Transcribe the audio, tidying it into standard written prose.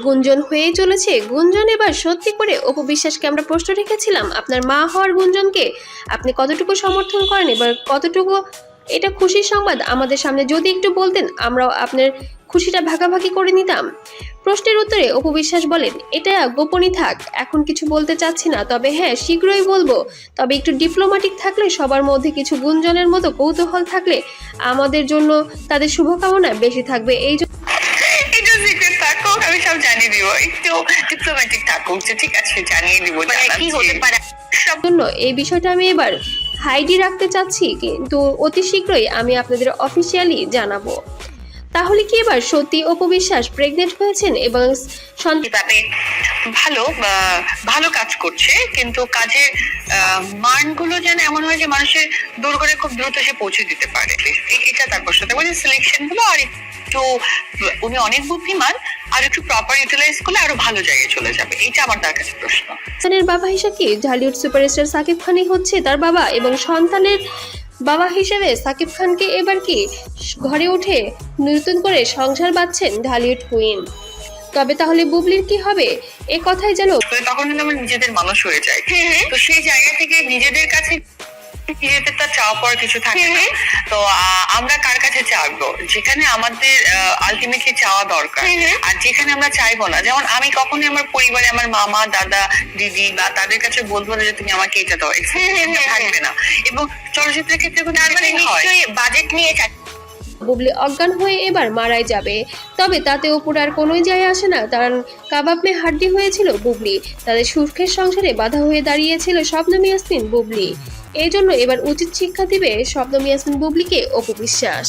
গুঞ্জন হয়েই চলেছে। গুঞ্জন এবার সত্যি করে অপু বিশ্বাসকে আমরা প্রশ্ন রেখেছিলাম, আপনার মা হওয়ার গুঞ্জনকে আপনি কতটুকু সমর্থন করেন, এবার কতটুকু এটা খুশির সংবাদ আমাদের সামনে যদি একটু বলতেন, আমরাও আপনার খুশিটা ভাগাভাগি করে নিতাম। প্রশ্নের উত্তরে অপু বিশ্বাস বলেন, এটা গোপনই থাক, এখন কিছু বলতে চাচ্ছি না, তবে হ্যাঁ শীঘ্রই বলবো। তবে একটু ডিপ্লোম্যাটিক থাকলে, সবার মধ্যে কিছু গুঞ্জনের মতো কৌতূহল থাকলে আমাদের জন্য তাদের শুভকামনা বেশি থাকবে। এই এটা সিক্রেট থাকুক, আমি সব জানিয়ে দিব। একটু ডিপ্লোম্যাটিক থাকুক, যে ঠিক আছে জানিয়ে দিব কি হতে পারে সব জন্য এই বিষয়টা আমি এবার হাইডি রাখতে চাচ্ছি, কিন্তু অতি শীঘ্রই আমি আপনাদের অফিসিয়ালি জানাবো। তাহলে কি এবার সত্যি অপু বিশ্বাস প্রেগনেন্ট হয়েছেন এবং কিভাবে ভালো ভালো কাজ করছে, কিন্তু কাজের মানগুলো যেন এমন হয় যে মানুষের দূর করে খুব দ্রুত সে পৌঁছে দিতে পারে, এটা তার প্রশ্ন। তারপরে সিলেকশন গুলো আর একটু, উনি অনেক বুদ্ধিমান, আর একটু প্রপার ইউটিলাইজ করলে আরো ভালো জায়গায় চলে যাবে, এইটা আমার তার কাছে প্রশ্ন। সন্তানের বাবা হিসেবে কি ঢালিউড সুপারস্টার সাকিব খানই হচ্ছে তার বাবা, এবং সন্তানের বাবা হিসেবে সাকিব খানকে এবার কি ঘরে উঠে নতুন করে সংসার বাঁধছেন ঢালিউড কুইন। তবে তাহলে বুবলির কি হবে, এ কথাই যেন তখন কিন্তু আমরা নিজেদের মানুষ হয়ে যাই, তো সেই জায়গা থেকে নিজেদের কাছে নিজেদের তো চাওয়া পাওয়ার কিছু থাকে না। তো আমরা কার কাছে চাইবো, যেখানে আমাদের আলটিমেটলি চাওয়া দরকার, আর যেখানে আমরা চাইবো না। যেমন আমি কখনোই আমার পরিবারে আমার মামা দাদা দিদি বা তাদের কাছে বলবো না যে তুমি আমাকে এটা দাও, থাকবে না। এবং চলচ্চিত্রের ক্ষেত্রে নিশ্চয়ই বাজেট নিয়ে বুবলি অজ্ঞান হয়ে এবার মারাই যাবে। তবে তাতে অপুর আর কোনোই যায় আসে না, কারণ কাবাব মে হাড্ডি হয়েছিল বুবলি, তাদের সুখের সংসারে বাধা হয়ে দাঁড়িয়েছিল শবনম ইয়াসমিন বুবলি। এই জন্য এবার উচিত শিক্ষা দিবে শবনম ইয়াসমিন বুবলিকে অপু বিশ্বাস।